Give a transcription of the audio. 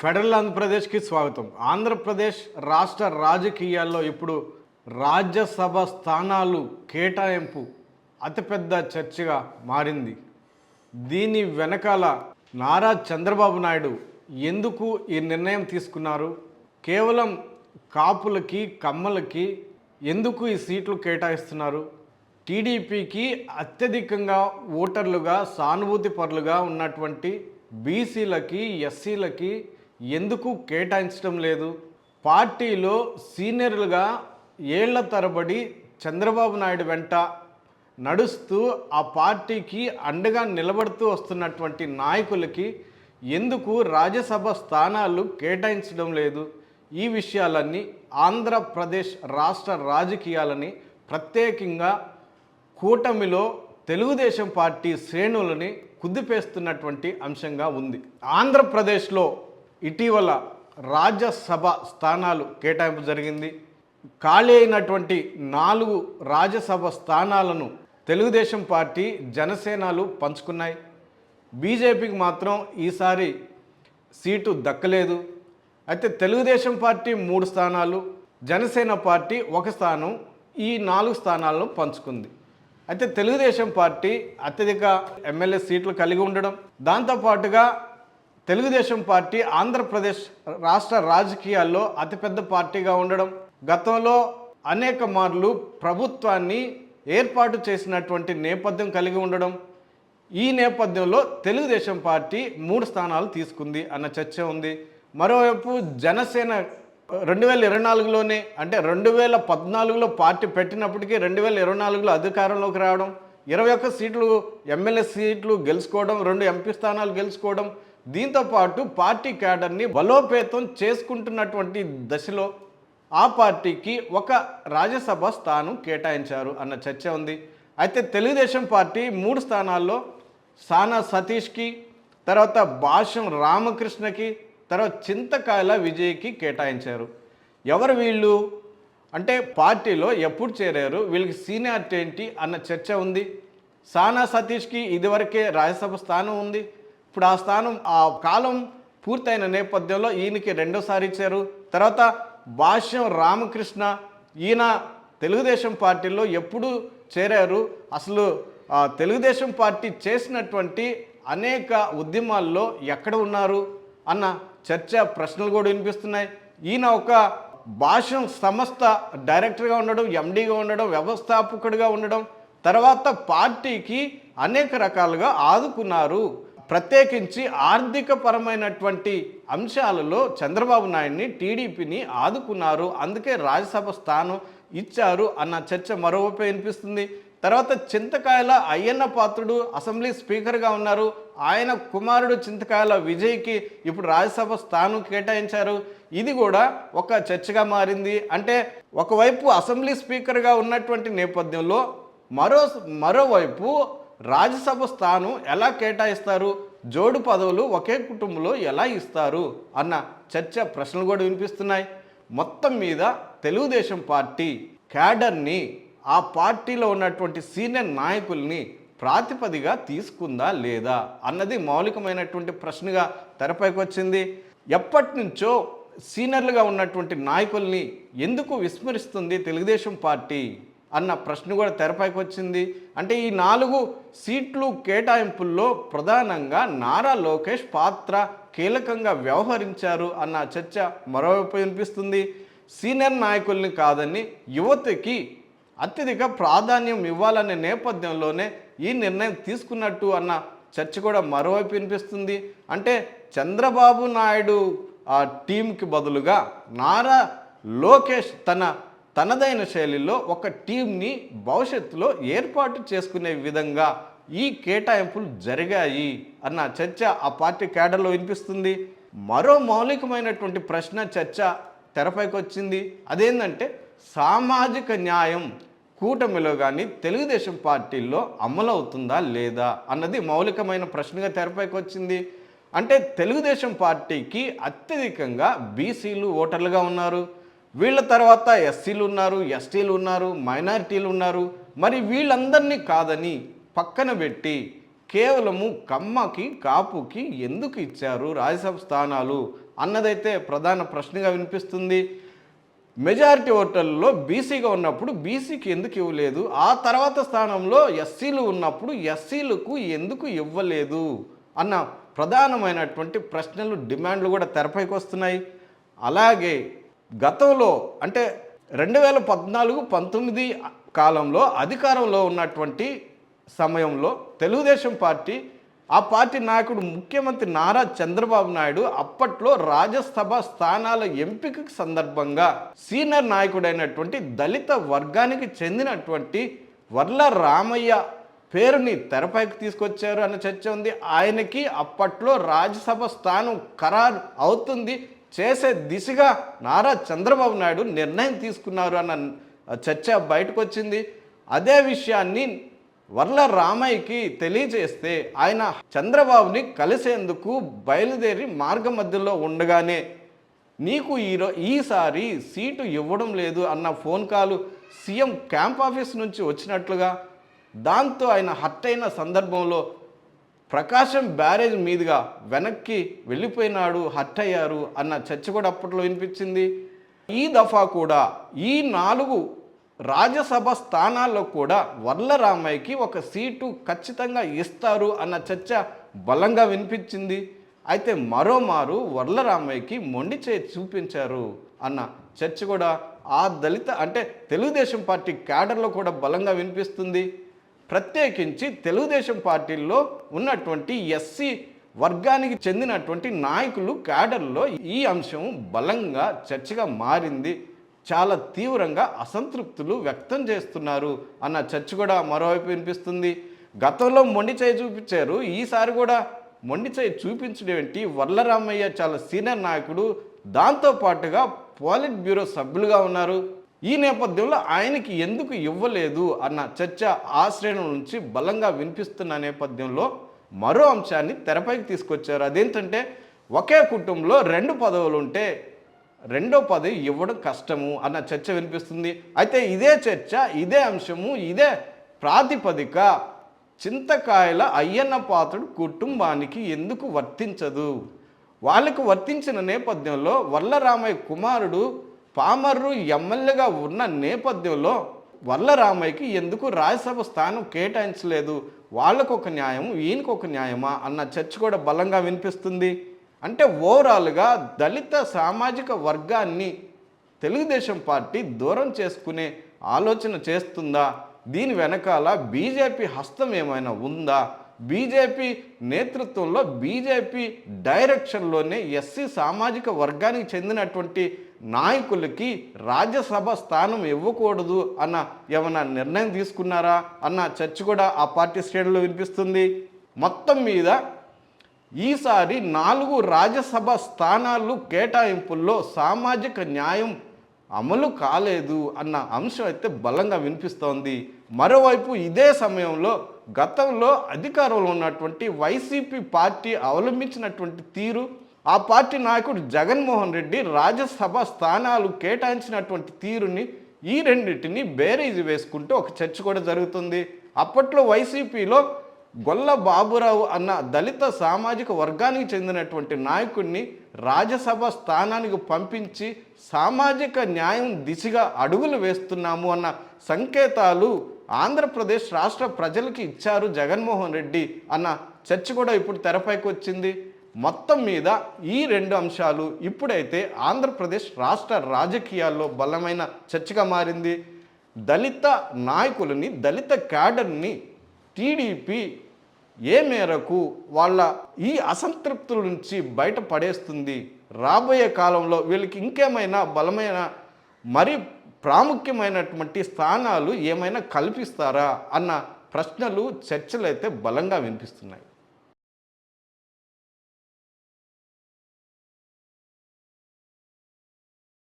Federal ఆంధ్రప్రదేశ్కి స్వాగతం. ఆంధ్రప్రదేశ్ రాష్ట్ర రాజకీయాల్లో ఇప్పుడు రాజ్యసభ స్థానాలు కేటాయింపు అతిపెద్ద చర్చగా మారింది. దీని వెనకాల నారా చంద్రబాబు నాయుడు ఎందుకు ఈ నిర్ణయం తీసుకున్నారు, కేవలం కాపులకి కమ్మలకి ఎందుకు ఈ సీట్లు కేటాయిస్తున్నారు, టీడీపీకి అత్యధికంగా ఓటర్లుగా సానుభూతి పరులుగా ఉన్నటువంటి బీసీలకి ఎస్సీలకి ఎందుకు కేటాయించడం లేదు, పార్టీలో సీనియర్లుగా ఏళ్ల తరబడి చంద్రబాబు నాయుడు వెంట నడుస్తూ ఆ పార్టీకి అండగా నిలబడుతూ వస్తున్నటువంటి నాయకులకి ఎందుకు రాజ్యసభ స్థానాలు కేటాయించడం లేదు, ఈ విషయాలన్నీ ఆంధ్రప్రదేశ్ రాష్ట్ర రాజకీయాలని ప్రత్యేకంగా కూటమిలో తెలుగుదేశం పార్టీ శ్రేణులని కుదిపేస్తున్నటువంటి అంశంగా ఉంది. ఆంధ్రప్రదేశ్లో ఇటీవల రాజ్యసభ స్థానాలు కేటాయింపు జరిగింది. ఖాళీ అయినటువంటి 4 రాజ్యసభ స్థానాలను తెలుగుదేశం పార్టీ జనసేనలు పంచుకున్నాయి. బీజేపీకి మాత్రం ఈసారి సీటు దక్కలేదు. అయితే తెలుగుదేశం పార్టీ 3 స్థానాలు, జనసేన పార్టీ 1 స్థానం, ఈ 4 స్థానాలను పంచుకుంది. అయితే తెలుగుదేశం పార్టీ అత్యధిక ఎమ్మెల్యే సీట్లు కలిగి ఉండడం, దాంతోపాటుగా తెలుగుదేశం పార్టీ ఆంధ్రప్రదేశ్ రాష్ట్ర రాజకీయాల్లో అతిపెద్ద పార్టీగా ఉండడం, గతంలో అనేక మార్లు ప్రభుత్వాన్ని ఏర్పాటు చేసినటువంటి నేపథ్యం కలిగి ఉండడం, ఈ నేపథ్యంలో తెలుగుదేశం పార్టీ 3 స్థానాలు తీసుకుంది అన్న చర్చ ఉంది. మరోవైపు జనసేన 2024లోనే, అంటే 2014లో పార్టీ పెట్టినప్పటికీ 2024లో అధికారంలోకి రావడం, 21 సీట్లు ఎమ్మెల్యే సీట్లు గెలుచుకోవడం, 2 ఎంపీ స్థానాలు గెలుచుకోవడం, దీంతోపాటు పార్టీ క్యాడర్ని బలోపేతం చేసుకుంటున్నటువంటి దశలో ఆ పార్టీకి 1 రాజ్యసభ స్థానం కేటాయించారు అన్న చర్చ ఉంది. అయితే తెలుగుదేశం పార్టీ 3 స్థానాల్లో సానా సతీష్కి, తర్వాత భాష్యం రామకృష్ణకి, తర్వాత చింతకాయల విజయ్కి కేటాయించారు. ఎవరు వీళ్ళు అంటే పార్టీలో ఎప్పుడు చేరారు, వీళ్ళకి సీనియారిటీ ఏంటి అన్న చర్చ ఉంది. సానా సతీష్కి ఇదివరకే రాజ్యసభ స్థానం ఉంది. ఇప్పుడు ఆ స్థానం ఆ కాలం పూర్తయిన నేపథ్యంలో ఈయనకి 2సారి ఇచ్చారు. తర్వాత భాష్యం రామకృష్ణ, ఈయన తెలుగుదేశం పార్టీలో ఎప్పుడు చేరారు, అసలు తెలుగుదేశం పార్టీ చేసినటువంటి అనేక ఉద్యమాల్లో ఎక్కడ ఉన్నారు అన్న చర్చ, ప్రశ్నలు కూడా వినిపిస్తున్నాయి. ఈయన ఒక భాష్యం సంస్థ డైరెక్టర్గా ఉండడం, ఎండీగా ఉండడం, వ్యవస్థాపకుడిగా ఉండడం, తర్వాత పార్టీకి అనేక రకాలుగా ఆదుకున్నారు. ప్రత్యేకించి ఆర్థిక పరమైనటువంటి అంశాలలో చంద్రబాబు నాయుడిని, టీడీపీని ఆదుకున్నారు, అందుకే రాజ్యసభ స్థానం ఇచ్చారు అన్న చర్చ మరోవైపు వినిపిస్తుంది. తర్వాత చింతకాయల అయ్యన్న పాత్రుడు అసెంబ్లీ స్పీకర్గా ఉన్నారు, ఆయన కుమారుడు చింతకాయల విజయ్కి ఇప్పుడు రాజ్యసభ స్థానం కేటాయించారు. ఇది కూడా ఒక చర్చగా మారింది. అంటే ఒకవైపు అసెంబ్లీ స్పీకర్గా ఉన్నటువంటి నేపథ్యంలో మరోవైపు రాజ్యసభ స్థానం ఎలా కేటాయిస్తారు, జోడు పదవులు ఒకే కుటుంబంలో ఎలా ఇస్తారు అన్న చర్చ, ప్రశ్నలు కూడా వినిపిస్తున్నాయి. మొత్తం మీద తెలుగుదేశం పార్టీ క్యాడర్ని, ఆ పార్టీలో ఉన్నటువంటి సీనియర్ నాయకుల్ని ప్రాతిపదిగా తీసుకుందా లేదా అన్నది మౌలికమైనటువంటి ప్రశ్నగా తెరపైకి వచ్చింది. ఎప్పటి నుంచో సీనియర్లుగా ఉన్నటువంటి నాయకుల్ని ఎందుకు విస్మరిస్తుంది తెలుగుదేశం పార్టీ అన్న ప్రశ్న కూడా తెరపైకి వచ్చింది. అంటే ఈ 4 సీట్లు కేటాయింపుల్లో ప్రధానంగా నారా లోకేష్ పాత్ర కీలకంగా వ్యవహరించారు అన్న చర్చ మరోవైపు వినిపిస్తుంది. సీనియర్ నాయకుల్ని కాదని యువతకి అత్యధిక ప్రాధాన్యం ఇవ్వాలనే నేపథ్యంలోనే ఈ నిర్ణయం తీసుకున్నట్టు అన్న చర్చ కూడా మరోవైపు వినిపిస్తుంది. అంటే చంద్రబాబు నాయుడు ఆ టీంకి బదులుగా నారా లోకేష్ తనదైన శైలిలో ఒక టీంని భవిష్యత్తులో ఏర్పాటు చేసుకునే విధంగా ఈ కేటాయింపులు జరిగాయి అన్న చర్చ ఆ పార్టీ క్యాడర్లో వినిపిస్తుంది. మరో మౌలికమైనటువంటి ప్రశ్న, చర్చ తెరపైకి వచ్చింది. అదేంటంటే సామాజిక న్యాయం కూటమిలో కానీ తెలుగుదేశం పార్టీల్లో అమలవుతుందా లేదా అన్నది మౌలికమైన ప్రశ్నగా తెరపైకి వచ్చింది. అంటే తెలుగుదేశం పార్టీకి అత్యధికంగా బీసీలు ఓటర్లుగా ఉన్నారు, వీళ్ళ తర్వాత ఎస్సీలు ఉన్నారు, ఎస్టీలు ఉన్నారు, మైనారిటీలు ఉన్నారు. మరి వీళ్ళందరినీ కాదని పక్కన పెట్టి కేవలము కమ్మకి కాపుకి ఎందుకు ఇచ్చారు రాజ్యసభ స్థానాలు అన్నదైతే ప్రధాన ప్రశ్నగా వినిపిస్తుంది. మెజారిటీ ఓటర్లలో బీసీగా ఉన్నప్పుడు బీసీకి ఎందుకు ఇవ్వలేదు, ఆ తర్వాత స్థానంలో ఎస్సీలు ఉన్నప్పుడు ఎస్సీలకు ఎందుకు ఇవ్వలేదు అన్న ప్రధానమైనటువంటి ప్రశ్నలు, డిమాండ్లు కూడా తెరపైకి వస్తున్నాయి. అలాగే గతంలో అంటే 2014-19 కాలంలో అధికారంలో ఉన్నటువంటి సమయంలో తెలుగుదేశం పార్టీ, ఆ పార్టీ నాయకుడు ముఖ్యమంత్రి నారా చంద్రబాబు నాయుడు అప్పట్లో రాజ్యసభ స్థానాల ఎంపిక సందర్భంగా సీనియర్ నాయకుడైనటువంటి దళిత వర్గానికి చెందినటువంటి వర్ల రామయ్య పేరుని తెరపైకి తీసుకొచ్చారు అన్న చర్చ ఉంది. ఆయనకి అప్పట్లో రాజ్యసభ స్థానం ఖరారు అవుతుంది, చేసే దిశగా నారా చంద్రబాబు నాయుడు నిర్ణయం తీసుకున్నారు అన్న చర్చ బయటకు వచ్చింది. అదే విషయాన్ని వర్ల రామయ్యకి తెలియజేస్తే ఆయన చంద్రబాబుని కలిసేందుకు బయలుదేరి మార్గ మధ్యలో ఉండగానే నీకు ఈసారి సీటు ఇవ్వడం లేదు అన్న ఫోన్ కాలు సీఎం క్యాంప్ ఆఫీస్ నుంచి వచ్చినట్లుగా, దాంతో ఆయన హర్ట్ అయిన సందర్భంలో ప్రకాశం బ్యారేజ్ మీదుగా వెనక్కి వెళ్ళిపోయినాడు, హర్ట్ అయ్యారు అన్న చర్చ కూడా అప్పట్లో వినిపించింది. ఈ దఫా కూడా ఈ 4 రాజ్యసభ స్థానాల్లో కూడా వర్ల రామయ్యకి ఒక సీటు ఖచ్చితంగా ఇస్తారు అన్న చర్చ బలంగా వినిపించింది. అయితే మరోమారు వర్ల రామయ్యకి మొండి చేయి చూపించారు అన్న చర్చ కూడా ఆ దళిత అంటే తెలుగుదేశం పార్టీ క్యాడర్లో కూడా బలంగా వినిపిస్తుంది. ప్రత్యేకించి తెలుగుదేశం పార్టీల్లో ఉన్నటువంటి ఎస్సీ వర్గానికి చెందినటువంటి నాయకులు క్యాడర్లో ఈ అంశం బలంగా చర్చగా మారింది. చాలా తీవ్రంగా అసంతృప్తులు వ్యక్తం చేస్తున్నారు అన్న చర్చ కూడా మరోవైపు వినిపిస్తుంది. గతంలో మొండి చేయి చూపించారు, ఈసారి కూడా మొండి చేయి చూపించడం ఏంటి? వర్ల రామయ్య చాలా సీనియర్ నాయకుడు, దాంతోపాటుగా పోలిట్ బ్యూరో సభ్యులుగా ఉన్నారు. ఈ నేపథ్యంలో ఆయనకి ఎందుకు ఇవ్వలేదు అన్న చర్చ ఆ శ్రేణుల నుంచి బలంగా వినిపిస్తున్న నేపథ్యంలో మరో అంశాన్ని తెరపైకి తీసుకొచ్చారు. అదేంటంటే ఒకే కుటుంబంలో 2 పదవులు ఉంటే రెండో పదవి ఇవ్వడం కష్టము అన్న చర్చ వినిపిస్తుంది. అయితే ఇదే చర్చ, ఇదే అంశము, ఇదే ప్రాతిపదిక చింతకాయల అయ్యన్న పాత్రుడు కుటుంబానికి ఎందుకు వర్తించదు? వాళ్ళకు వర్తించిన నేపథ్యంలో వర్ల రామయ్య కుమారుడు పామర్రు ఎమ్మెల్యేగా ఉన్న నేపథ్యంలో వర్ల రామయ్యకి ఎందుకు రాజ్యసభ స్థానం కేటాయించలేదు? వాళ్ళకు ఒక న్యాయం, ఈయనకు ఒక న్యాయమా అన్న చర్చ కూడా బలంగా వినిపిస్తుంది. అంటే ఓవరాల్గా దళిత సామాజిక వర్గాన్ని తెలుగుదేశం పార్టీ దూరం చేసుకునే ఆలోచన చేస్తుందా? దీని వెనకాల బీజేపీ హస్తం ఏమైనా ఉందా? బీజేపీ నేతృత్వంలో బీజేపీ డైరెక్షన్లోనే ఎస్సీ సామాజిక వర్గానికి చెందినటువంటి నాయకులకి రాజ్యసభ స్థానం ఇవ్వకూడదు అన్న ఏమైనా నిర్ణయం తీసుకున్నారా అన్న చర్చ కూడా ఆ పార్టీ శ్రేణుల్లో వినిపిస్తుంది. మొత్తం మీద ఈసారి 4 రాజ్యసభ స్థానాలు కేటాయింపుల్లో సామాజిక న్యాయం అమలు కాలేదు అన్న అంశం అయితే బలంగా వినిపిస్తోంది. మరోవైపు ఇదే సమయంలో గతంలో అధికారంలో ఉన్నటువంటి వైసీపీ పార్టీ అవలంబించినటువంటి తీరు, ఆ పార్టీ నాయకుడు జగన్మోహన్ రెడ్డి రాజ్యసభ స్థానాలు కేటాయించినటువంటి తీరుని, ఈ రెండింటిని బేరీజు వేసుకుంటూ ఒక చర్చ కూడా జరుగుతుంది. అప్పట్లో వైసీపీలో గొల్ల బాబురావు అన్న దళిత సామాజిక వర్గానికి చెందినటువంటి నాయకుడిని రాజ్యసభ స్థానానికి పంపించి సామాజిక న్యాయం దిశగా అడుగులు వేస్తున్నాము అన్న సంకేతాలు ఆంధ్రప్రదేశ్ రాష్ట్ర ప్రజలకి ఇచ్చారు జగన్మోహన్ రెడ్డి అన్న చర్చ కూడా ఇప్పుడు తెరపైకి వచ్చింది. మొత్తం మీద ఈ 2 అంశాలు ఇప్పుడైతే ఆంధ్రప్రదేశ్ రాష్ట్ర రాజకీయాల్లో బలమైన చర్చగా మారింది. దళిత నాయకులని, దళిత క్యాడర్ని టీడీపీ ఏ మేరకు వాళ్ళ ఈ అసంతృప్తుల నుంచి బయటపడేస్తుంది? రాబోయే కాలంలో వీళ్ళకి ఇంకేమైనా బలమైన మరి ప్రాముఖ్యమైనటువంటి స్థానాలు ఏమైనా కల్పిస్తారా అన్న ప్రశ్నలు, చర్చలు అయితే బలంగా వినిపిస్తున్నాయి.